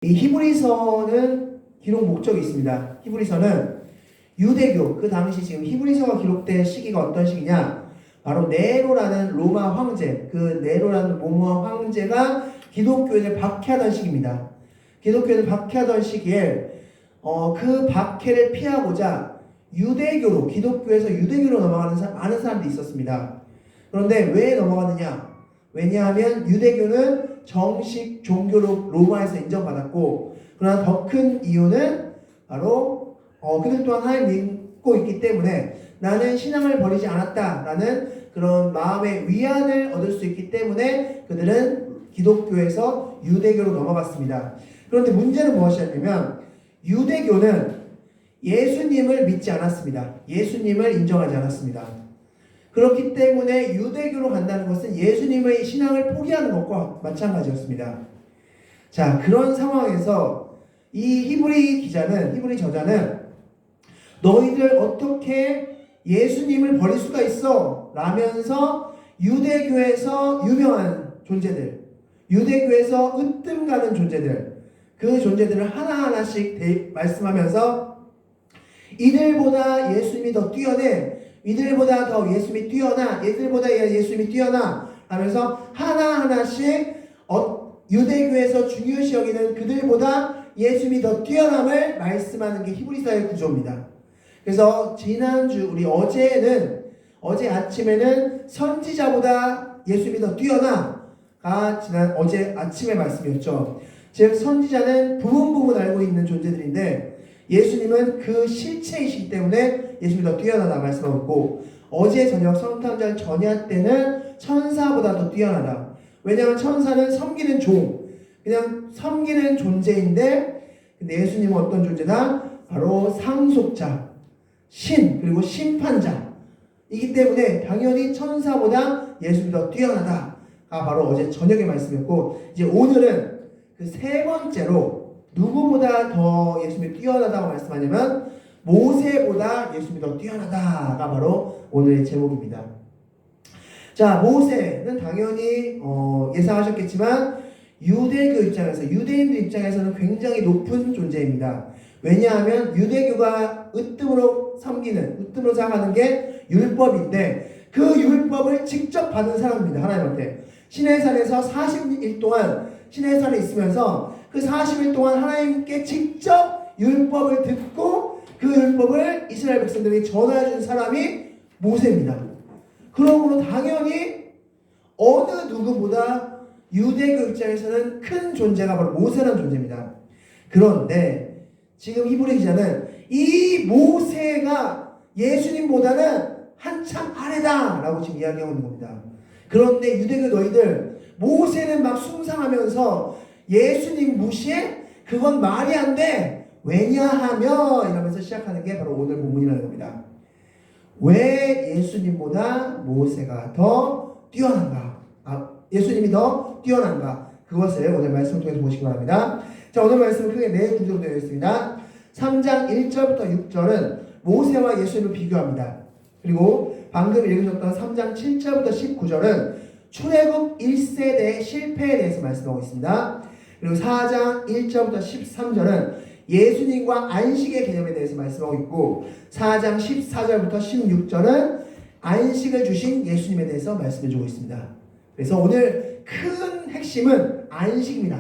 이 히브리서는 기록 목적이 있습니다. 히브리서는 유대교, 그 당시 지금 히브리서가 기록된 시기가 어떤 시기냐? 바로 네로라는 로마 황제, 그 네로라는 로마 황제가 기독교인을 박해하던 시기입니다. 기독교인을 박해하던 시기에 그 박해를 피하고자 유대교로, 기독교에서 유대교로 넘어가는 많은 사람들이 있었습니다. 그런데 왜 넘어가느냐? 왜냐하면 유대교는 정식 종교로 로마에서 인정받았고, 그러나 더 큰 이유는 바로 그들 또한 하나님을 믿고 있기 때문에 나는 신앙을 버리지 않았다라는 그런 마음의 위안을 얻을 수 있기 때문에 그들은 기독교에서 유대교로 넘어갔습니다. 그런데 문제는 무엇이었냐면 유대교는 예수님을 믿지 않았습니다. 예수님을 인정하지 않았습니다. 그렇기 때문에 유대교로 간다는 것은 예수님의 신앙을 포기하는 것과 마찬가지였습니다. 자, 그런 상황에서 이 히브리 저자는 너희들 어떻게 예수님을 버릴 수가 있어? 라면서 유대교에서 유명한 존재들, 유대교에서 으뜸 가는 존재들, 그 존재들을 하나하나씩 말씀하면서 이들보다 예수님이 더 뛰어내, 이들보다 더 예수님이 뛰어나, 이들보다 예수님이 뛰어나 하면서 하나하나씩 유대교에서 중요시 여기는 그들보다 예수님이 더 뛰어남을 말씀하는 게 히브리서의 구조입니다. 그래서 지난주 우리 어제 아침에는 선지자보다 예수님이 더 뛰어나가 어제 아침의 말씀이었죠. 즉 선지자는 부분 알고 있는 존재들인데 예수님은 그 실체이시기 때문에 예수님이 더 뛰어나다 말씀하고 있고, 어제 저녁 성탄절 전야 때는 천사보다 더 뛰어나다. 왜냐하면 천사는 섬기는 그냥 섬기는 존재인데, 근데 예수님은 어떤 존재다? 바로 상속자, 그리고 심판자이기 때문에 당연히 천사보다 예수님이 더 뛰어나다가 바로 어제 저녁의 말씀이었고, 이제 오늘은 그 세 번째로 누구보다 더 예수님이 뛰어나다고 말씀하냐면 모세보다 예수님이 더 뛰어나다가 바로 오늘의 제목입니다. 자, 모세는 당연히 예상하셨겠지만 유대교 입장에서, 유대인들 입장에서는 굉장히 높은 존재입니다. 왜냐하면 유대교가 으뜸으로 생각하는 게 율법인데 그 율법을 직접 받은 사람입니다. 하나님한테 시내산에서 40일 동안 시내산에 있으면서 그 40일 동안 하나님께 직접 율법을 듣고 그 율법을 이스라엘 백성들에게 전해 준 사람이 모세입니다. 그러므로 당연히 어느 누구보다 유대교 입장에서는 큰 존재가 바로 모세라는 존재입니다. 그런데 지금 히브리 기자는 이 모세가 예수님보다는 한참 아래다라고 지금 이야기하고 있는 겁니다. 그런데 유대교 너희들 모세는 막 숭상하면서 예수님 무시해? 그건 말이 안 돼. 왜냐하면 이러면서 시작하는 게 바로 오늘 본문이라는 겁니다. 왜 예수님보다 모세가 더 뛰어난가? 예수님이 더 뛰어난가? 그것을 오늘 말씀을 통해서 보시기 바랍니다. 자, 오늘 말씀은 크게 네 구조로 되어 있습니다. 3장 1절부터 6절은 모세와 예수님을 비교합니다. 그리고 방금 읽으셨던 3장 7절부터 19절은 출애굽 1세대의 실패에 대해서 말씀하고 있습니다. 그리고 4장 1절부터 13절은 예수님과 안식의 개념에 대해서 말씀하고 있고, 4장 14절부터 16절은 안식을 주신 예수님에 대해서 말씀해주고 있습니다. 그래서 오늘 큰 핵심은 안식입니다.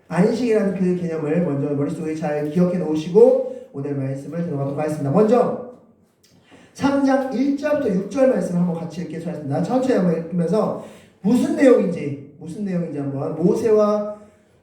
안식이라는 그 개념을 먼저 머릿속에 잘 기억해 놓으시고 오늘 말씀을 들어가도록 하겠습니다. 먼저 3장 1절부터 6절 말씀을 한번 같이 읽겠습니다. 하겠습니다. 천천히 한번 읽으면서 무슨 내용인지 한번 모세와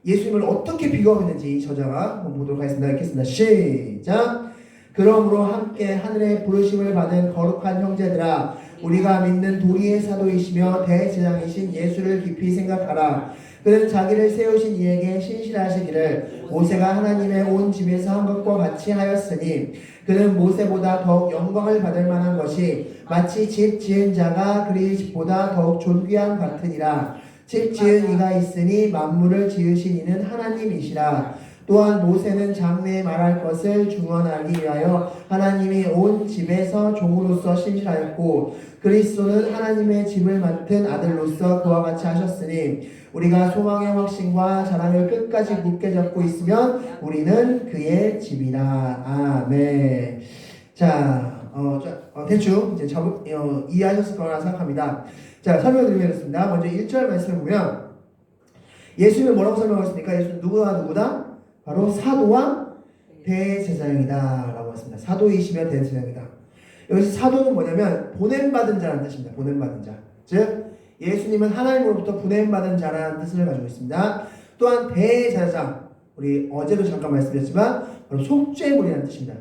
예수님을 어떻게 비교하고 있는지 저자가 한번 보도록 하겠습니다. 읽겠습니다. 시작! 그러므로 함께 하늘의 부르심을 받은 거룩한 형제들아, 우리가 믿는 도리의 사도이시며 대제장이신 예수를 깊이 생각하라. 그는 자기를 세우신 이에게 신실하시기를 모세가 하나님의 온 집에서 한 것과 같이 하였으니 그는 모세보다 더욱 영광을 받을 만한 것이 마치 집 지은 자가 그리 집보다 더욱 존귀한 같으니라. 집 지은 이가 있으니 만물을 지으신 이는 하나님이시라. 또한 모세는 장래에 말할 것을 증언하기 위하여 하나님이 온 집에서 종으로서 신실하였고 그리스도는 하나님의 집을 맡은 아들로서 그와 같이 하셨으니 우리가 소망의 확신과 자랑을 끝까지 굳게 잡고 있으면 우리는 그의 집이라. 아멘. 자, 대충 이제 이해하셨을 거라 생각합니다. 자, 설명드리겠습니다. 먼저 1절 말씀을 보면 예수님을 뭐라고 설명했습니까? 예수는 누구다? 바로 사도와 대제사장이다 라고 했습니다. 사도이시며 대제사장이다. 여기서 사도는 뭐냐면 보냄받은 자라는 뜻입니다. 보냄받은 자. 즉 예수님은 하나님으로부터 보냄받은 자라는 뜻을 가지고 있습니다. 또한 대제사장, 우리 어제도 잠깐 말씀드렸지만 바로 속죄물이라는 뜻입니다.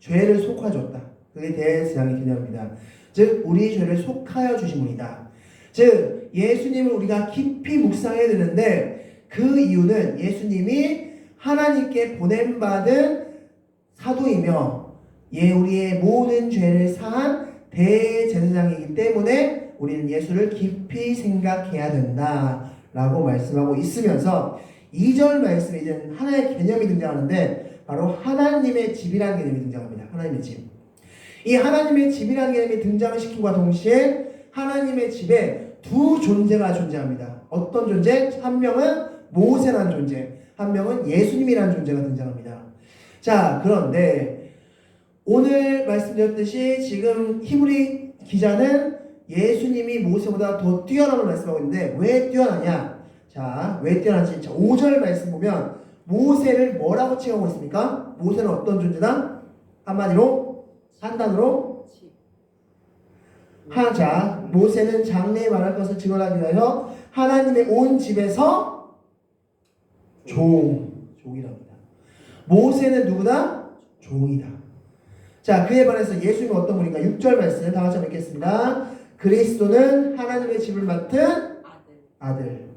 죄를 속아줬다. 그게 대제사장의 개념입니다. 즉 우리 죄를 속하여 주신 분이다. 즉 예수님을 우리가 깊이 묵상해야 되는데 그 이유는 예수님이 하나님께 보냄받은 사도이며 우리의 모든 죄를 사한 대제사장이기 때문에 우리는 예수를 깊이 생각해야 된다라고 말씀하고 있으면서 2절 말씀에 이제 하나의 개념이 등장하는데 바로 하나님의 집이라는 개념이 등장합니다. 하나님의 집. 이 하나님의 집이라는 개념이 등장시킴과 동시에 하나님의 집에 두 존재가 존재합니다. 어떤 존재? 한 명은 모세라는 존재, 한 명은 예수님이라는 존재가 등장합니다. 자, 그런데 오늘 말씀드렸듯이 지금 히브리 기자는 예수님이 모세보다 더 뛰어남을 말씀하고 있는데 왜 뛰어나냐? 자, 왜 뛰어나지? 자, 5절 말씀 보면 모세를 뭐라고 칭하고 있습니까? 모세는 어떤 존재다? 한마디로 한 단어로 자, 모세는 장래에 말할 것을 증언하기 위하여 하나님의 온 집에서 종이랍니다. 모세는 누구다? 종이다. 자, 그에 반해서 예수님은 어떤 분인가? 6절 말씀 다 같이 읽겠습니다. 그리스도는 하나님의 집을 맡은 아들.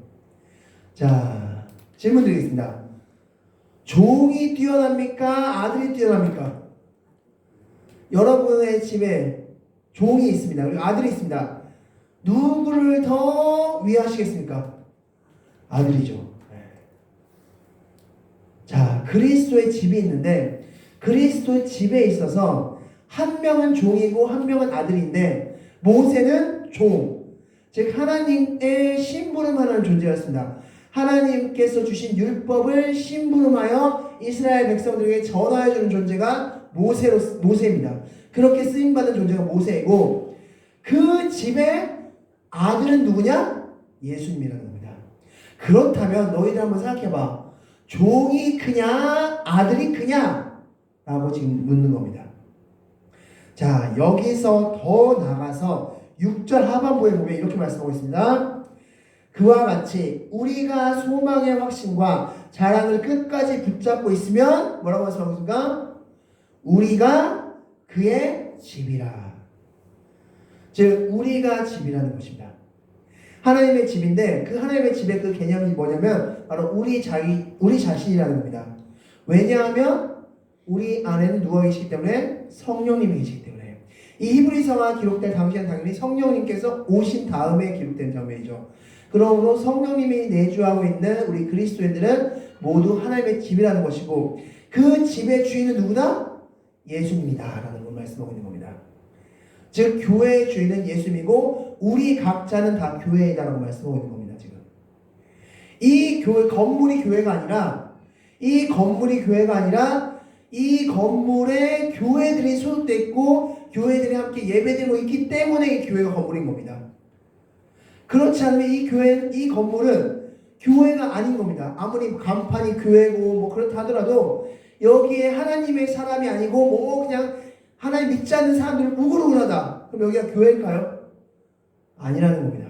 자, 질문 드리겠습니다. 종이 뛰어납니까? 아들이 뛰어납니까? 여러분의 집에 종이 있습니다. 그리고 아들이 있습니다. 누구를 더 위하시겠습니까? 아들이죠. 자, 그리스도의 집이 있는데 그리스도의 집에 있어서 한 명은 종이고 한 명은 아들인데 모세는 종, 즉 하나님의 심부름하는 존재였습니다. 하나님께서 주신 율법을 심부름하여 이스라엘 백성들에게 전하여 주는 존재가 모세입니다. 그렇게 쓰임받은 존재가 모세이고 그 집의 아들은 누구냐? 예수님이라는 겁니다. 그렇다면 너희들 한번 생각해봐. 종이 크냐? 아들이 크냐? 라고 지금 묻는 겁니다. 자, 여기서 더 나가서 6절 하반부에 보면 이렇게 말씀하고 있습니다. 그와 같이 우리가 소망의 확신과 자랑을 끝까지 붙잡고 있으면 뭐라고 말씀하고 있습니까? 우리가 그의 집이라. 즉 우리가 집이라는 것입니다. 하나님의 집인데 그 하나님의 집의 그 개념이 뭐냐면 바로 우리 자신이라는 겁니다. 왜냐하면 우리 안에는 누가 계시기 때문에 성령님이 계시기 때문에. 이 히브리서가 기록될 당시엔 당연히 성령님께서 오신 다음에 기록된 장면이죠. 그러므로 성령님이 내주하고 있는 우리 그리스도인들은 모두 하나님의 집이라는 것이고 그 집의 주인은 누구다? 예수님이다라는 걸 말씀하고 있는 겁니다. 즉 교회의 주인은 예수님이고 우리 각자는 다 교회이다라고 말씀하고 있는 겁니다. 지금 이 건물이 교회가 아니라 이 건물에 교회들이 소속되어 있고 교회들이 함께 예배드리고 있기 때문에 이 교회가 건물인 겁니다. 그렇지 않으면 이 건물은 교회가 아닌 겁니다. 아무리 간판이 교회고 뭐 그렇다 하더라도 여기에 하나님의 사람이 아니고 뭐 그냥 하나님 믿지 않는 사람들을 우글우글하다. 그럼 여기가 교회일까요? 아니라는 겁니다.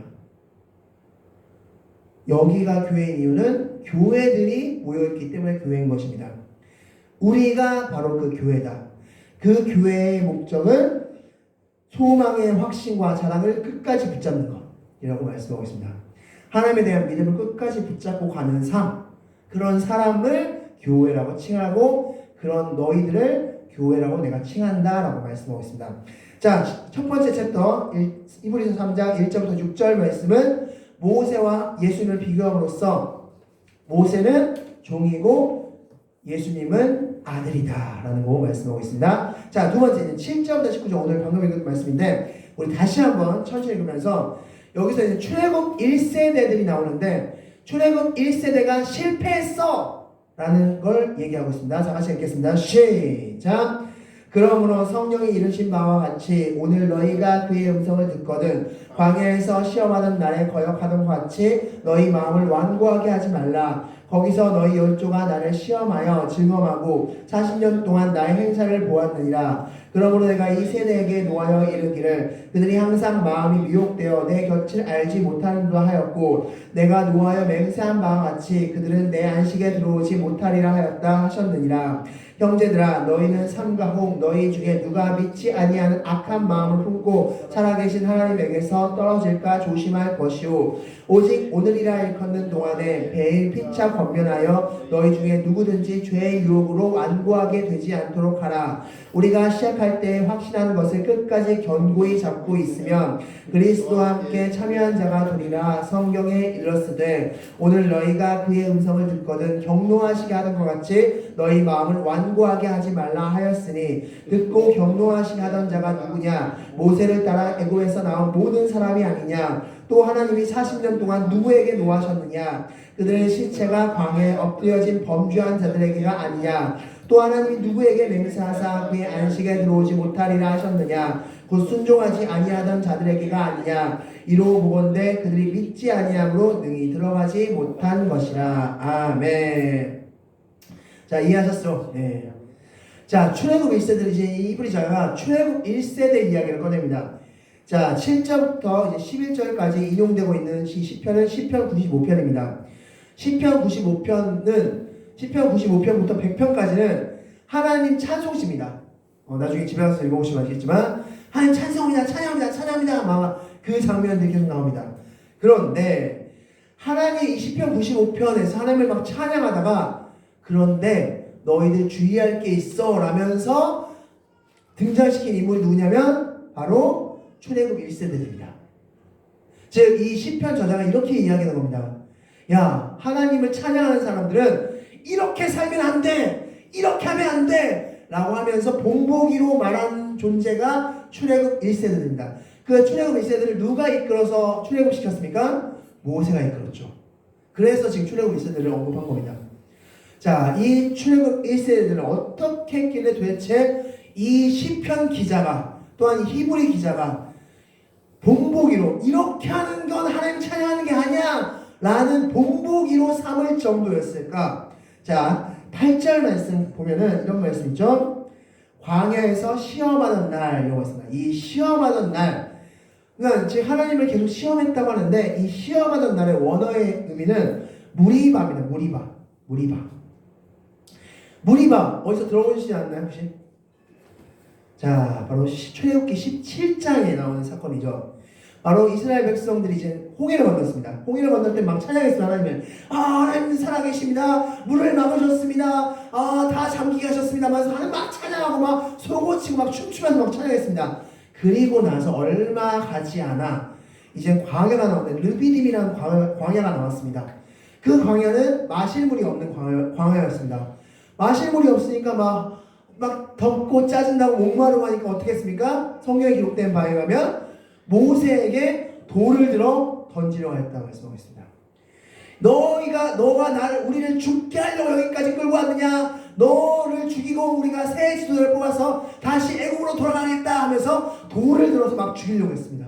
여기가 교회인 이유는 교회들이 모여있기 때문에 교회인 것입니다. 우리가 바로 그 교회다. 그 교회의 목적은 소망의 확신과 자랑을 끝까지 붙잡는 것이라고 말씀하고 있습니다. 하나님에 대한 믿음을 끝까지 붙잡고 가는 삶, 그런 사람을 교회라고 칭하고 그런 너희들을 교회라고 내가 칭한다라고 말씀하고 있습니다. 자, 첫 번째 챕터 히브리서 3장 1절부터 6절 말씀은 모세와 예수님을 비교함으로써 모세는 종이고 예수님은 아들이다 라는 거 말씀하고 있습니다. 자, 두 번째는 7절부터 19절 오늘 방금 읽은 말씀인데 우리 다시 한번 천천히 읽으면서 여기서 이제 출애굽 1세대들이 나오는데 출애굽 1세대가 실패했어 라는 걸 얘기하고 있습니다. 자, 같이 읽겠습니다. 시작. 그러므로 성령이 이르신 바와 같이 오늘 너희가 그의 음성을 듣거든 광야에서 시험하던 날에 거역하던 것 같이 너희 마음을 완고하게 하지 말라. 거기서 너희 열조가 나를 시험하여 증언하고 40년 동안 나의 행사를 보았느니라. 그러므로 내가 이 세대에게 노하여 이르기를 그들이 항상 마음이 미혹되어 내 곁을 알지 못하는도다 하였고 내가 노하여 맹세한 바와 같이 그들은 내 안식에 들어오지 못하리라 하였다 하셨느니라. 형제들아 너희는 삼가 홍 너희 중에 누가 믿지 아니하는 악한 마음을 품고 살아계신 하나님에게서 떨어질까 조심할 것이오. 오직 오늘이라 일컫는 동안에 매일 피차 권면하여 너희 중에 누구든지 죄의 유혹으로 완고하게 되지 않도록 하라. 우리가 시작할 때 확신한 것을 끝까지 견고히 잡고 있으면 그리스도와 함께 참여한 자가 되리라. 성경에 일렀으되 오늘 너희가 그의 음성을 듣거든 경노하시게 하던 것 같이 너희 마음을 완고하게 하지 말라 하였으니 듣고 경노하시게 하던 자가 누구냐? 모세를 따라 애굽에서 나온 모든 사람이 아니냐? 또 하나님이 40년 동안 누구에게 노하셨느냐? 그들의 실체가 광야에 엎드려진 범죄한 자들에게가 아니냐? 또 하나님이 누구에게 맹세하사 그의 안식에 들어오지 못하리라 하셨느냐? 곧 순종하지 아니하던 자들에게가 아니냐? 이로 보건대 그들이 믿지 아니함으로 능히 들어가지 못한 것이라. 아멘. 자, 이해하셨죠? 네. 자, 출애굽 1세대를 이제 히브리 저자가 출애굽 1세대 이야기를 꺼냅니다. 자, 7절부터 이제 11절까지 인용되고 있는 시편은 시편 95편입니다. 시편 95편부터 100편까지는 하나님 찬송시입니다. 나중에 집에 가서 읽어보시면 알겠지만 하나님 찬송합니다, 찬양합니다, 찬양합니다 막 그 장면들이 계속 나옵니다. 그런데 하나님 이 시편 95편에서 하나님을 막 찬양하다가 그런데 너희들 주의할 게 있어 라면서 등장시킨 인물이 누구냐면 바로 출애굽 1세대입니다. 즉 이 시편 저자가 이렇게 이야기하는 겁니다. 야, 하나님을 찬양하는 사람들은 이렇게 살면 안 돼, 이렇게 하면 안 돼 라고 하면서 본보기로 말한 존재가 출애굽 1세대입니다. 그 출애굽 1세대를 누가 이끌어서 출애굽시켰습니까? 모세가 이끌었죠. 그래서 지금 출애굽 1세대를 언급한 겁니다. 자, 이 출애굽 1세대들은 어떻게 했길래 도대체 이 시편 기자가 또한 히브리 기자가 본보기로 이렇게 하는 건 하나님 찬양하는 게 아니야 라는 본보기로 삼을 정도였을까? 자, 8절 말씀 보면은 이런 말씀 있죠. 광야에서 시험하던 날 이런 거 있습니다. 이 시험하던 날, 그러니까 지금 하나님을 계속 시험했다고 하는데 이 시험하던 날의 원어의 의미는 무리바입니다. 무리바 어디서 들어보시지 않나요 혹시? 자, 바로 출애굽기 17장에 나오는 사건이죠. 바로 이스라엘 백성들이 이제 홍해를 건넜습니다. 홍해를 건널 때 막 찬양했어요. 하나님을 하나님 살아계십니다. 물을 막으셨습니다. 다 잠기게 하셨습니다. 하면서 하나님 막 찬양하고 막 소고치고 막 춤추면서 막 찬양했습니다. 그리고 나서 얼마 가지 않아 이제 광야가 나오는데 르비딤이라는 광야가 나왔습니다. 그 광야는 마실 물이 없는 광야였습니다. 마실 물이 없으니까 막 덥고 짜증나고 목마르고 하니까 어떻게 했습니까? 성경에 기록된 바에 의하면 모세에게 돌을 들어 던지려고 했다고 말씀하고 있습니다. 너가 우리를 죽게 하려고 여기까지 끌고 왔느냐? 너를 죽이고 우리가 새 지도자를 뽑아서 다시 애국으로 돌아가겠다 하면서 돌을 들어서 막 죽이려고 했습니다.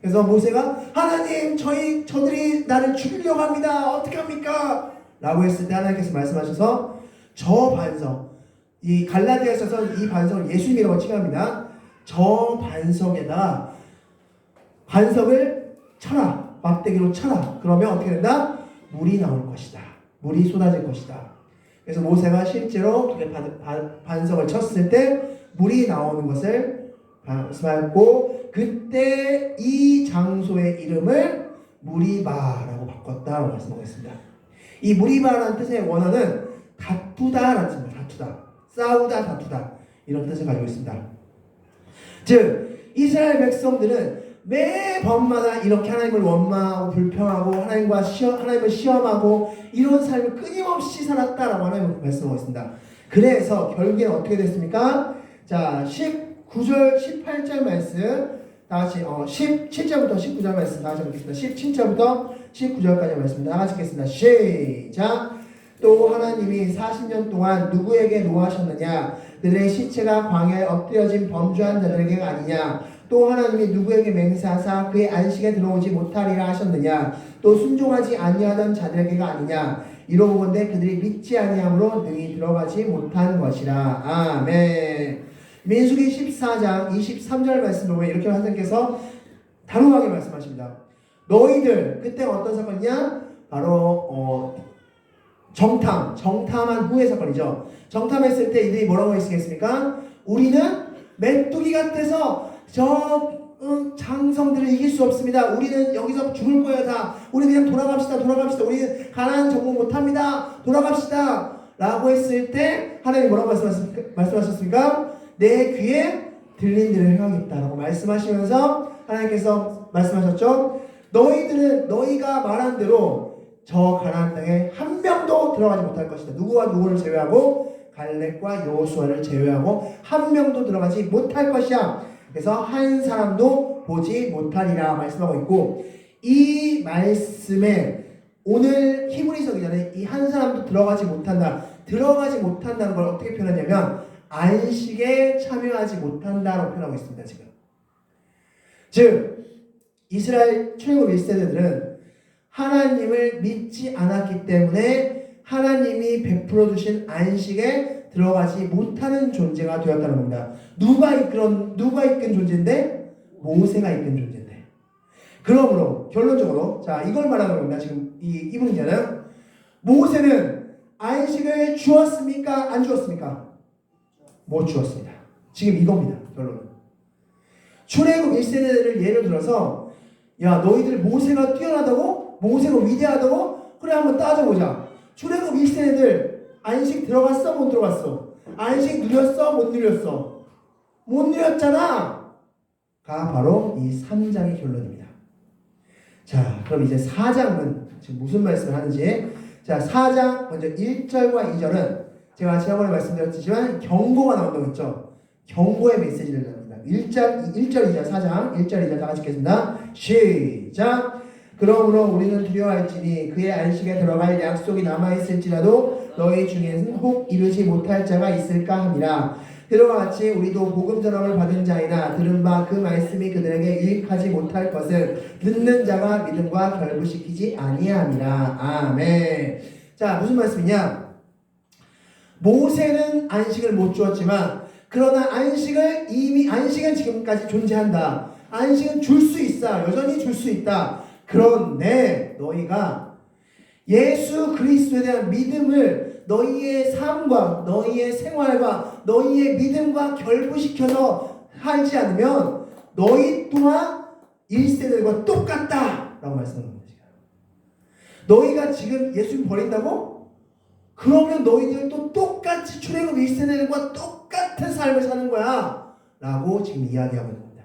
그래서 모세가 하나님 저들이 나를 죽이려고 합니다. 어떻게 합니까? 라고 했을 때 하나님께서 말씀하셔서 저 반석, 이 갈라디아서는 이 반석을 예수님이라고 칭합니다. 저 반석에다 반석을 쳐라, 막대기로 쳐라. 그러면 어떻게 된다? 물이 나올 것이다. 물이 쏟아질 것이다. 그래서 모세가 실제로 반석을 쳤을 때 물이 나오는 것을 말씀하였고 그때 이 장소의 이름을 무리바라고 바꿨다고 말씀하고 있습니다. 이 무리바라는 뜻의 원어는 다투다라는 뜻입니다. 싸우다, 다투다 이런 뜻을 가지고 있습니다. 즉 이스라엘 백성들은 매 번마다 이렇게 하나님을 원망하고 불평하고 하나님을 시험하고 이런 삶을 끊임없이 살았다라고 하나님은 말씀하고 있습니다. 그래서 결국에는 어떻게 됐습니까? 자, 19절, 18절 말씀 다 같이 17절부터 19절 말씀 다 같이 읽겠습니다. 17절부터 19절까지 말씀 다 같이 읽겠습니다. 시작! 또 하나님이 40년 동안 누구에게 노하셨느냐? 그들의 시체가 광야에 엎드려진 범죄한 자들에게가 아니냐? 또 하나님이 누구에게 맹세하사 그의 안식에 들어오지 못하리라 하셨느냐? 또 순종하지 아니하던 자들에게가 아니냐? 이로보건대 그들이 믿지 아니함으로 능히 들어가지 못한 것이라. 아멘. 민수기 14장 23절 말씀 보면 이렇게 하나님께서 단호하게 말씀하십니다. 너희들 그때 어떤 사건이냐? 바로 정탐한 후의 사건이죠. 정탐했을 때 이들이 뭐라고 했겠습니까? 우리는 메뚜기 같아서 장성들을 이길 수 없습니다. 우리는 여기서 죽을 거예요 다. 우리 그냥 돌아갑시다. 우리는 가나안 정복 못합니다. 돌아갑시다. 라고 했을 때 하나님이 뭐라고 말씀하셨습니까? 내 귀에 들린 대로 행하겠다라고 말씀하시면서 하나님께서 말씀하셨죠. 너희가 말한 대로 저 가나안 땅에 한 명도 들어가지 못할 것이다. 누구와 누구를 제외하고 갈렙과 여호수아를 제외하고 한 명도 들어가지 못할 것이야. 그래서 한 사람도 보지 못하리라 말씀하고 있고, 이 말씀에 오늘 히브리서 기자는 이 한 사람도 들어가지 못한다는 걸 어떻게 표현하냐면 안식에 참여하지 못한다라고 표현하고 있습니다. 지금 즉 이스라엘 출애굽 1세대들은 하나님을 믿지 않았기 때문에 하나님이 베풀어 주신 안식에 들어가지 못하는 존재가 되었다는 겁니다. 누가 이끈 존재인데? 모세가 이끈 존재인데. 그러므로 결론적으로 자 이걸 말하는 겁니다. 지금 이 이분자는 모세는 안식을 주었습니까? 안 주었습니까? 못 주었습니다. 지금 이겁니다. 결론은. 출애굽 1세대를 예를 들어서 야 너희들 모세가 뛰어나다고? 모세가 위대하다고? 그래 한번 따져보자. 출애굽 1세대들 안식 들어갔어? 못 들어갔어? 안식 누렸어? 못 누렸어? 못 누렸잖아. 가 바로 이 3장의 결론입니다. 자 그럼 이제 4장은 지금 무슨 말씀을 하는지, 자 4장 먼저 1절과 2절은 제가 지난번에 말씀드렸지만 경고가 나온다고 했죠. 경고의 메시지를 나눕니다. 1절, 2절, 4장 1절, 2절 다 같이 읽겠습니다. 시작! 그러므로 우리는 두려워할지니 그의 안식에 들어갈 약속이 남아있을지라도 너희 중에는 혹 이루지 못할 자가 있을까 함이라. 그와 같이 우리도 복음 전함을 받은 자이나 들은 바 그 말씀이 그들에게 유익하지 못할 것을 듣는 자가 믿음과 결부시키지 아니함이라. 아멘. 자 무슨 말씀이냐? 모세는 안식을 못 주었지만 그러나 안식은 지금까지 존재한다. 안식은 줄 수 있어. 여전히 줄 수 있다. 그런데 너희가 예수 그리스도에 대한 믿음을 너희의 삶과 너희의 생활과 너희의 믿음과 결부시켜서 하지 않으면 너희 또한 1세대들과 똑같다 라고 말씀합니다. 너희가 지금 예수님 버린다고? 그러면 너희들도 똑같이 출애굽 1세대들과 똑같은 삶을 사는 거야 라고 지금 이야기하고 있습니다.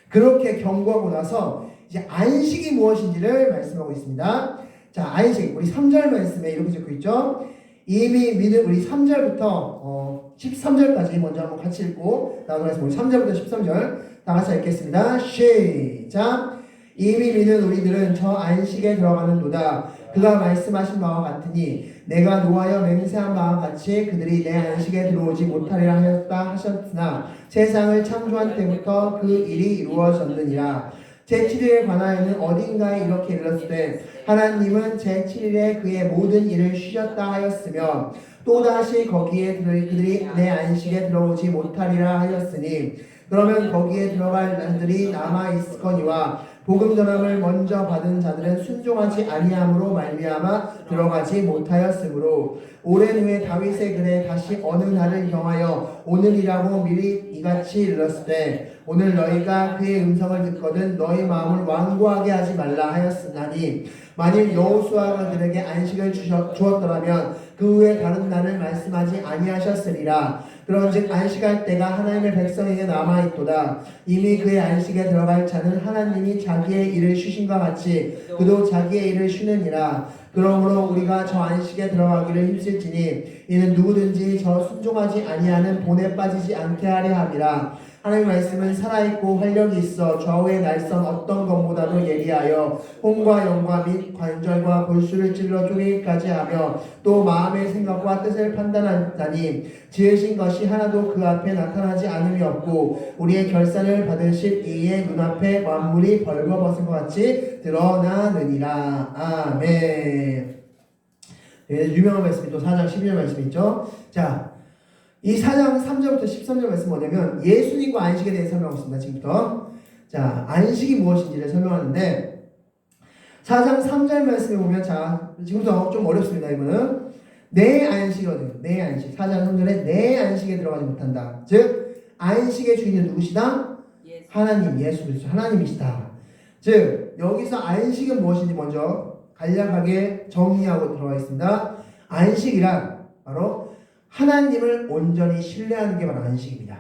그렇게 경고하고 나서 이제 안식이 무엇인지를 말씀하고 있습니다. 자 안식 우리 3절 말씀에 이렇게 적혀 있죠. 이미 믿음 우리 3절부터 13절까지 먼저 한번 같이 읽고 나누겠습니다. 우리 3절부터 13절 다 같이 읽겠습니다. 시작! 이미 믿는 우리들은 저 안식에 들어가는도다. 그가 말씀하신 바와 같으니 내가 노하여 맹세한 바와 같이 그들이 내 안식에 들어오지 못하리라 하셨으나 세상을 창조한 때부터 그 일이 이루어졌느니라. 제7일에 관하여는 어딘가에 이렇게 일렀으되 하나님은 제7일에 그의 모든 일을 쉬셨다 하였으며 또다시 거기에 그들이 내 안식에 들어오지 못하리라 하였으니 그러면 거기에 들어갈 자들이 남아있거니와 복음 전함을 먼저 받은 자들은 순종하지 아니함으로 말미암아 들어가지 못하였으므로 오랜 후에 다윗의 글에 다시 어느 날을 경하여 오늘이라고 미리 이같이 일렀을 때 오늘 너희가 그의 음성을 듣거든 너희 마음을 완고하게 하지 말라 하였으나니 만일 여호수아가 그들에게 안식을 주었더라면 그 후에 다른 날을 말씀하지 아니하셨으리라. 그런즉 안식할 때가 하나님의 백성에게 남아있도다. 이미 그의 안식에 들어갈 자는 하나님이 자기의 일을 쉬신과 같이 그도 자기의 일을 쉬느니라. 그러므로 우리가 저 안식에 들어가기를 힘쓸지니 이는 누구든지 저 순종하지 아니하는 본에 빠지지 않게 하려 함이라. 하나님의 말씀은 살아있고 활력이 있어 좌우의 날선 어떤 것보다도 예리하여 혼과 영과 및 관절과 골수를 찔러 쪼개기까지 하며 또 마음의 생각과 뜻을 판단하니 지으신 것이 하나도 그 앞에 나타나지 않음이 없고 우리의 결산을 받으실 이의 눈앞에 만물이 벌거벗은 것 같이 드러나느니라. 아멘. 유명한 말씀이 또 4장 12절 말씀이 있죠. 자, 이 4장 3절부터 13절 말씀 뭐냐면 예수님과 안식에 대해 설명하고 있습니다. 지금부터. 자, 안식이 무엇인지를 설명하는데 4장 3절 말씀에 보면 자, 지금부터 좀 어렵습니다. 이거는 내 안식이거든요. 내 안식. 4장 3절에 내 안식에 들어가지 못한다. 즉 안식의 주인은 누구시다? 하나님, 예수 그리스도 하나님이시다. 즉 여기서 안식은 무엇인지 먼저 간략하게 정의하고 들어가 있습니다. 안식이란 바로 하나님을 온전히 신뢰하는 게 바로 안식입니다.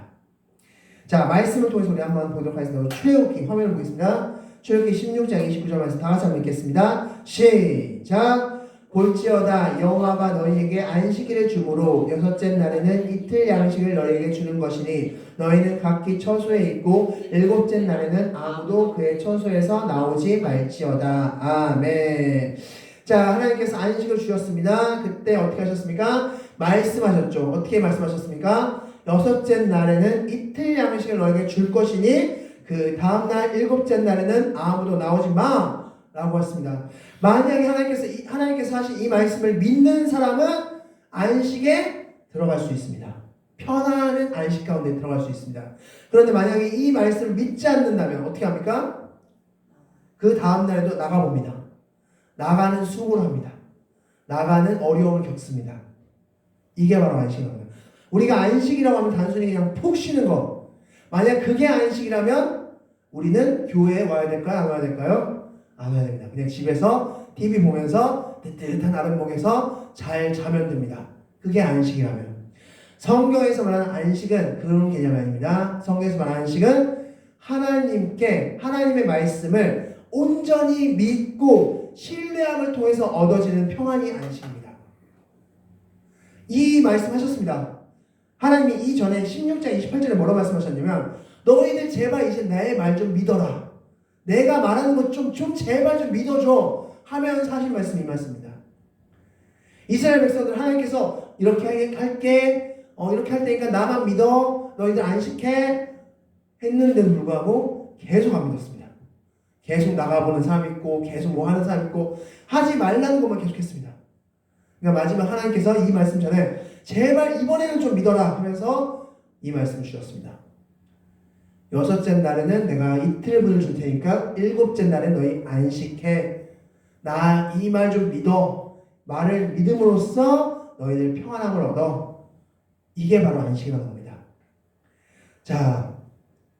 자, 말씀을 통해서 우리 한번 보도록 하겠습니다. 출애굽기 화면을 보겠습니다. 출애굽기 16장 29절 말씀 다 같이 한번 읽겠습니다. 시작. 볼지어다 여호와가 너희에게 안식일을 주므로 여섯째 날에는 이틀 양식을 너희에게 주는 것이니 너희는 각기 처소에 있고 일곱째 날에는 아무도 그의 처소에서 나오지 말지어다. 아멘. 자, 하나님께서 안식을 주셨습니다. 그때 어떻게 하셨습니까? 말씀하셨죠. 어떻게 말씀하셨습니까? 여섯째 날에는 이틀 양식을 너에게 줄 것이니 그 다음날 일곱째 날에는 아무도 나오지 마 라고 했습니다. 만약에 하나님께서 하신 이 말씀을 믿는 사람은 안식에 들어갈 수 있습니다. 편안한 안식 가운데 들어갈 수 있습니다. 그런데 만약에 이 말씀을 믿지 않는다면 어떻게 합니까? 그 다음날에도 나가봅니다. 나가는 수고를 합니다. 나가는 어려움을 겪습니다. 이게 바로 안식입니다. 우리가 안식이라고 하면 단순히 그냥 푹 쉬는 거. 만약 그게 안식이라면 우리는 교회에 와야 될까요? 안 와야 될까요? 안 와야 됩니다. 그냥 집에서 TV 보면서 뜨뜻한 아랫목에서 잘 자면 됩니다. 그게 안식이라면. 성경에서 말하는 안식은 그런 개념이 아닙니다. 성경에서 말하는 안식은 하나님의 말씀을 온전히 믿고 신뢰함을 통해서 얻어지는 평안이 안식입니다. 이 말씀 하셨습니다. 하나님이 이전에 16장 28절에 뭐라고 말씀하셨냐면 너희들 제발 이제 내 말 좀 믿어라. 내가 말하는 것 좀 제발 좀 믿어줘 하면서 하신 말씀이 이 말씀입니다. 이스라엘 백성들 하나님께서 이렇게 할게 이렇게 할 테니까 나만 믿어 너희들 안식해 했는데도 불구하고 계속 안 믿었습니다. 계속 나가보는 사람 있고 계속 뭐 하는 사람 있고 하지 말라는 것만 계속했습니다. 그러니까 마지막 하나님께서 이 말씀 전에 제발 이번에는 좀 믿어라 하면서 이 말씀을 주셨습니다. 여섯째 날에는 내가 이틀분을 줄 테니까 일곱째 날에 너희 안식해. 나 이 말 좀 믿어. 말을 믿음으로써 너희들 평안함을 얻어. 이게 바로 안식이라는 겁니다. 자,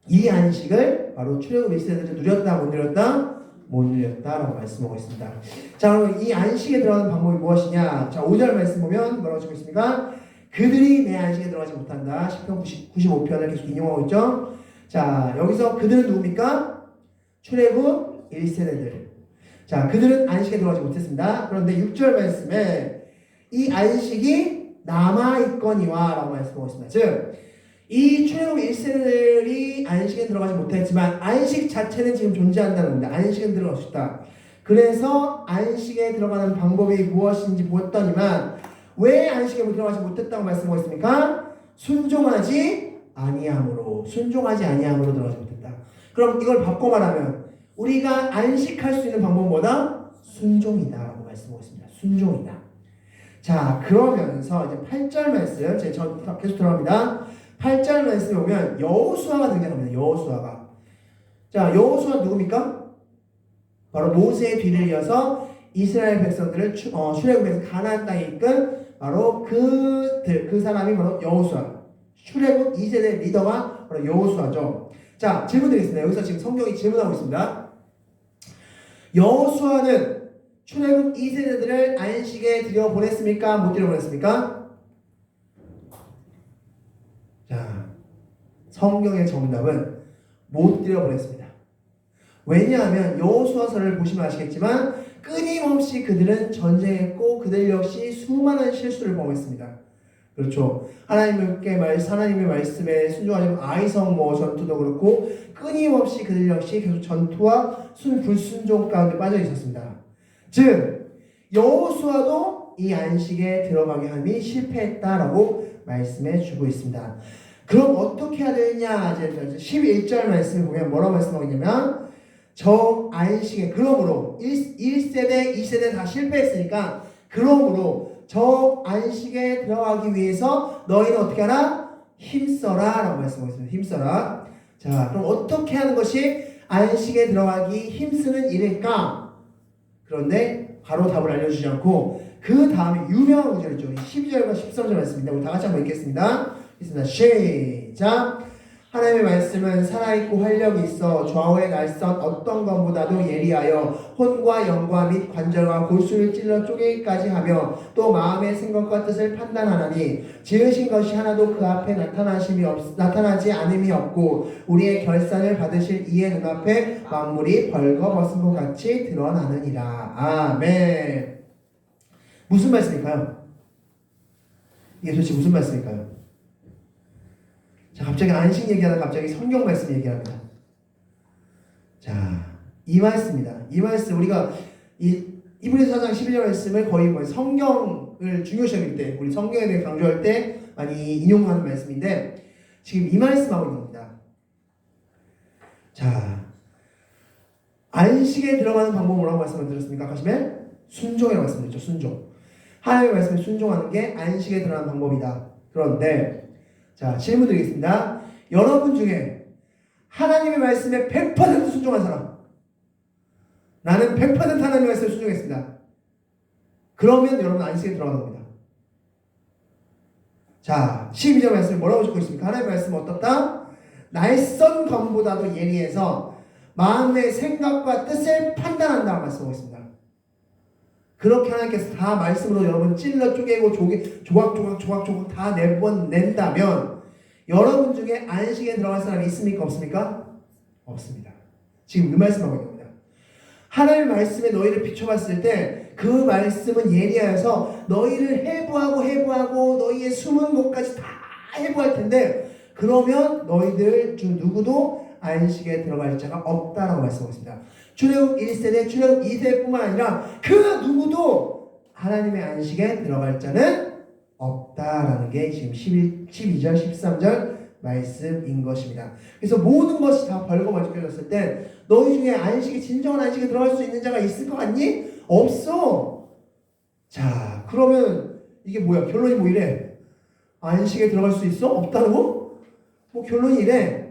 이 안식을 바로 출애굽 1세대들이 누렸다 못 누렸다? 못 누렸다라고 말씀하고 있습니다. 자, 그럼 이 안식에 들어가는 방법이 무엇이냐? 자, 5절 말씀 보면 뭐라고 적고 있습니까? 그들이 내 안식에 들어가지 못한다. 시편 95편을 계속 인용하고 있죠. 자, 여기서 그들은 누굽니까? 출애굽 1세대들. 자, 그들은 안식에 들어가지 못했습니다. 그런데 6절 말씀에 이 안식이 남아있거니와 라고 말씀하고 있습니다. 즉, 이 출애굽 1세대들이 안식에 들어가지 못했지만 안식 자체는 지금 존재한다는 겁니다. 안식은 들어갈 수 있다. 그래서 안식에 들어가는 방법이 무엇인지 보았더니만 왜 안식에 들어가지 못했다고 말씀하고 있습니까? 순종하지 아니함으로 들어가지 못했다. 그럼 이걸 바꿔 말하면 우리가 안식할 수 있는 방법은 뭐다? 순종이다라고 말씀하고 있습니다. 순종이다. 자, 그러면서 이제 8절 말씀 제가 계속 들어갑니다. 8절 말씀에 보면 여호수아가 등장합니다. 여호수아가. 자, 여호수아 누굽니까? 바로 모세의 뒤를 이어서 이스라엘 백성들을 출애굽에서 가나안 땅에 이끈 바로 그 사람이 바로 여호수아. 출애굽 2세대 리더가 바로 여호수아죠. 자, 질문 드리겠습니다. 여기서 지금 성경이 질문하고 있습니다. 여호수아는 출애굽 2세대들을 안식에 들여보냈습니까? 못 들여보냈습니까? 성경의 정답은 못 드려버렸습니다. 왜냐하면 여호수아서를 보시면 아시겠지만 끊임없이 그들은 전쟁했고 그들 역시 수많은 실수를 범했습니다. 그렇죠. 하나님의 말씀에 순종하는 아이성 전투도 그렇고 끊임없이 그들 역시 계속 전투와 불순종 가운데 빠져 있었습니다. 즉 여호수아도 이 안식에 들어가게 함이 실패했다라고 말씀해 주고 있습니다. 그럼 어떻게 해야 되느냐? 11절 말씀을 보면 뭐라고 말씀하고 있냐면 저 안식에 그러므로 1세대 2세대 다 실패했으니까 그러므로 저 안식에 들어가기 위해서 너희는 어떻게 하라? 힘써라 라고 말씀하고 있습니다. 힘써라. 자, 그럼 어떻게 하는 것이 안식에 들어가기 힘쓰는 일일까? 그런데 바로 답을 알려주지 않고 그 다음에 유명한 구절이죠. 12절과 13절 말씀입니다. 우리 다 같이 한번 읽겠습니다. 있습니다. 시작. 하나님의 말씀은 살아있고 활력이 있어 좌우에 날선 어떤 것보다도 예리하여 혼과 영과 및 관절과 골수를 찔러 쪼개기까지 하며 또 마음의 생각과 뜻을 판단하나니 지으신 것이 하나도 그 앞에 나타나지 않음이 없고 우리의 결산을 받으실 이의 눈앞에 만물이 벌거벗은 것 같이 드러나느니라. 아멘. 무슨 말씀일까요? 이게 도대체 무슨 말씀일까요? 자, 갑자기 안식 얘기하다가 갑자기 성경 말씀 얘기합니다. 자, 이 말씀입니다. 이 말씀 우리가 이 히브리서 4장 11절 말씀을 거의 성경을 중요시하기 때 우리 성경에 대해 강조할 때 많이 인용하는 말씀인데 지금 이 말씀하고 있는 겁니다. 자, 안식에 들어가는 방법은 뭐라고 말씀을 드렸습니까? 하시면 순종이라고 말씀드렸죠. 순종. 하나님의 말씀에 순종하는 게 안식에 들어가는 방법이다. 그런데 자, 질문 드리겠습니다. 여러분 중에 하나님의 말씀에 100% 순종한 사람, 나는 100% 하나님의 말씀에 순종했습니다. 그러면 여러분 안식에 들어가는 겁니다. 자, 12절 말씀에 뭐라고 적고 있습니까? 하나님의 말씀은 어떻다? 날선 검보다도 예리해서 마음의 생각과 뜻을 판단한다고 말씀하고 있습니다. 그렇게 하나님께서 다 말씀으로 여러분 찔러 쪼개고 조각 다 낸다면 여러분 중에 안식에 들어갈 사람이 있습니까? 없습니까? 없습니다. 지금 그 말씀하고 있는 겁니다. 하나님의 말씀에 너희를 비춰봤을 때 그 말씀은 예리하여서 너희를 해부하고 너희의 숨은 곳까지 다 해부할 텐데 그러면 너희들 중 누구도 안식에 들어갈 자가 없다라고 말씀하고 있습니다. 출애굽 1세대, 출애굽 2세대뿐만 아니라 그 누구도 하나님의 안식에 들어갈 자는 없다라는 게 지금 12절, 13절 말씀인 것입니다. 그래서 모든 것이 다 벌거벗겨졌을 때 너희 중에 진정한 안식에 들어갈 수 있는 자가 있을 것 같니? 없어. 자, 그러면 이게 뭐야? 결론이 뭐 이래? 안식에 들어갈 수 있어? 없다고? 뭐 결론이 이래.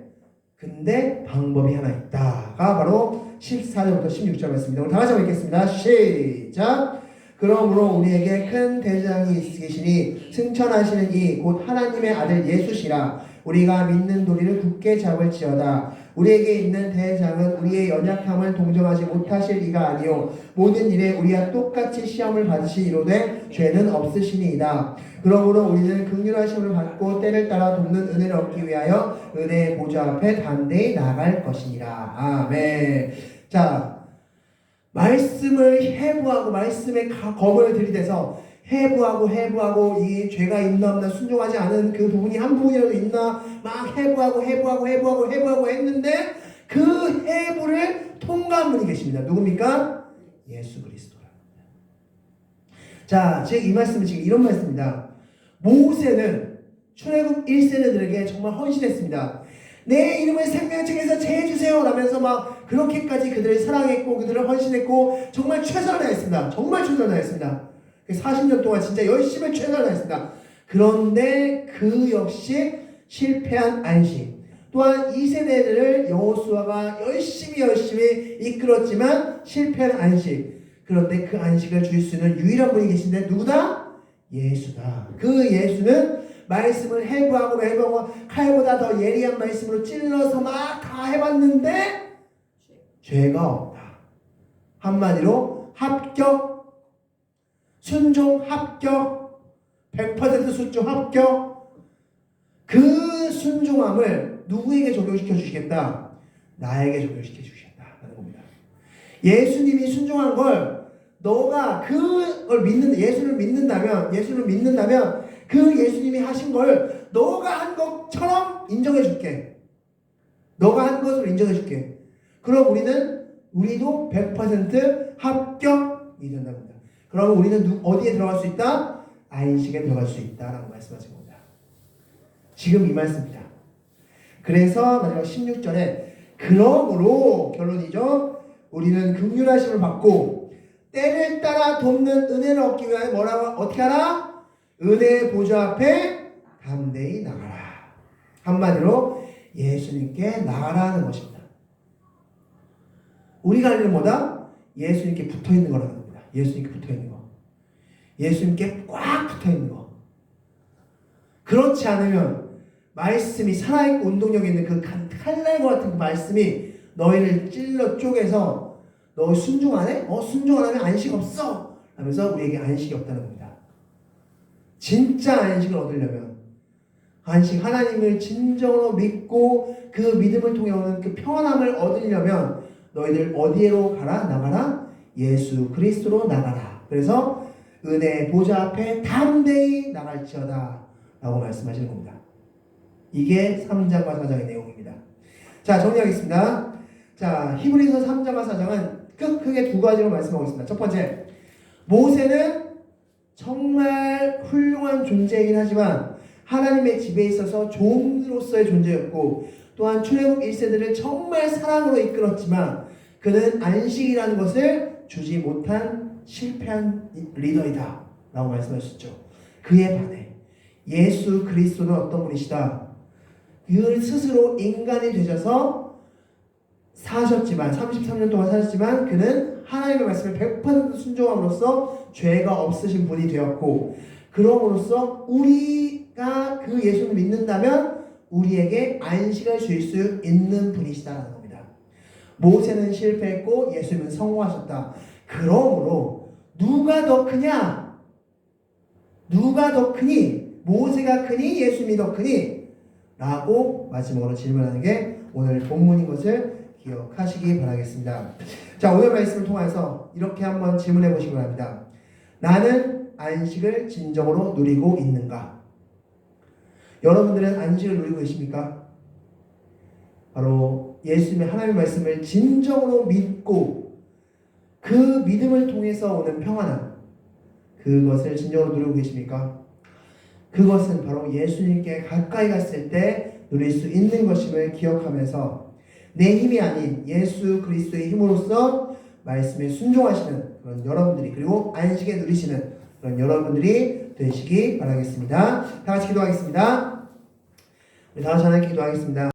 근데 방법이 하나 있다가 바로 14절부터 16절 말씀입니다. 우리 다 같이 읽겠습니다. 시작. 그러므로 우리에게 큰 대장이 있으시니 승천하시는 이 곧 하나님의 아들 예수시라. 우리가 믿는 도리를 굳게 잡을지어다. 우리에게 있는 대장은 우리의 연약함을 동정하지 못하실 이가 아니요 모든 일에 우리와 똑같이 시험을 받으시리로되 죄는 없으시니이다. 그러므로 우리는 긍휼하심을 받고 때를 따라 돕는 은혜를 얻기 위하여 은혜의 보좌 앞에 담대히 나아갈 것이니라. 아멘. 자, 말씀을 해부하고 말씀에 검을 들이대서 해부하고 이 죄가 있나 없나 순종하지 않은 그 부분이 한 부분이라도 있나 막 해부하고 했는데 그 해부를 통과한 분이 계십니다. 누굽니까? 예수 그리스도라. 자, 이 말씀은 지금 이런 말씀입니다. 모세는 출애굽 1세대들에게 정말 헌신했습니다. 내 이름을 생명책에서 제해주세요 라면서 막 그렇게까지 그들을 사랑했고 그들을 헌신했고 정말 최선을 다했습니다. 정말 최선을 다했습니다. 40년 동안 진짜 열심히 최선을 다했습니다. 그런데 그 역시 실패한 안식. 또한 2세대들을 여호수아가 열심히 이끌었지만 실패한 안식. 그런데 그 안식을 줄 수 있는 유일한 분이 계신데 누구다? 예수다. 그 예수는 말씀을 해부하고 칼보다 더 예리한 말씀으로 찔러서 막 다 해봤는데 죄가 없다. 한마디로 합격. 순종 합격, 100% 순종 합격. 그 순종함을 누구에게 적용시켜 주시겠다? 나에게 적용시켜 주시겠다라는 겁니다. 예수님이 순종한 걸 너가 그걸 예수를 믿는다면 그 예수님이 하신 걸 너가 한 것처럼 인정해 줄게. 너가 한 것으로 인정해 줄게. 그럼 우리도 100% 합격이 된답니다. 그러면 우리는 어디에 들어갈 수 있다? 안식에 들어갈 수 있다라고 말씀하신 겁니다. 지금 이 말씀입니다. 그래서 마지막 16절에 그러므로 결론이죠. 우리는 긍휼하심을 받고 때를 따라 돕는 은혜를 얻기 위하여 어떻게 하라? 은혜의 보좌 앞에 담대히 나가라. 한마디로 예수님께 나가라는 것입니다. 우리가 할 일은 뭐다? 예수님께 붙어있는 거라는 겁니다. 예수님께 붙어있는 거. 예수님께 꽉 붙어있는 거. 그렇지 않으면 말씀이 살아있고 운동력 있는 그 칼날과 같은 그 말씀이 너희를 찔러 쪼개서 너 순종 안 해? 순종 안 하면 안식 없어! 하면서 우리에게 안식이 없다는 겁니다. 진짜 안식을 얻으려면 하나님을 진정으로 믿고 그 믿음을 통해 오는 그 평안함을 얻으려면 너희들 어디로 가라? 나가라? 예수 그리스도로 나가라. 그래서 은혜의 보좌 앞에 담대히 나갈지어다 라고 말씀하시는 겁니다. 이게 3장과 4장의 내용입니다. 자, 정리하겠습니다. 자, 히브리서 3장과 4장은 크게 두 가지로 말씀하고 있습니다. 첫 번째, 모세는 정말 훌륭한 존재이긴 하지만 하나님의 집에 있어서 종으로서의 존재였고 또한 출애굽 1세들을 정말 사랑으로 이끌었지만 그는 안식이라는 것을 주지 못한 실패한 리더이다 라고 말씀하셨죠. 그에 반해 예수 그리스도는 어떤 분이시다? 그 스스로 인간이 되셔서 사셨지만 33년 동안 사셨지만 그는 하나님의 말씀에 100% 순종함으로써 죄가 없으신 분이 되었고 그럼으로써 우리가 그 예수를 믿는다면 우리에게 안식을 줄 수 있는 분이시다라는 겁니다. 모세는 실패했고 예수님은 성공하셨다. 그러므로 누가 더 크냐? 누가 더 크니? 모세가 크니? 예수님이 더 크니? 라고 마지막으로 질문하는 게 오늘 본문인 것을 기억하시기 바라겠습니다. 자, 오늘 말씀을 통해서 이렇게 한번 질문해 보시기 바랍니다. 나는 안식을 진정으로 누리고 있는가? 여러분들은 안식을 누리고 계십니까? 바로 예수님의 하나님의 말씀을 진정으로 믿고 그 믿음을 통해서 오는 평안함, 그것을 진정으로 누리고 계십니까? 그것은 바로 예수님께 가까이 갔을 때 누릴 수 있는 것임을 기억하면서 내 힘이 아닌 예수 그리스도의 힘으로써 말씀에 순종하시는 그런 여러분들이, 그리고 안식에 누리시는 그런 여러분들이 되시기 바라겠습니다. 다 같이 기도하겠습니다. 우리 다 같이 하나님께 기도하겠습니다.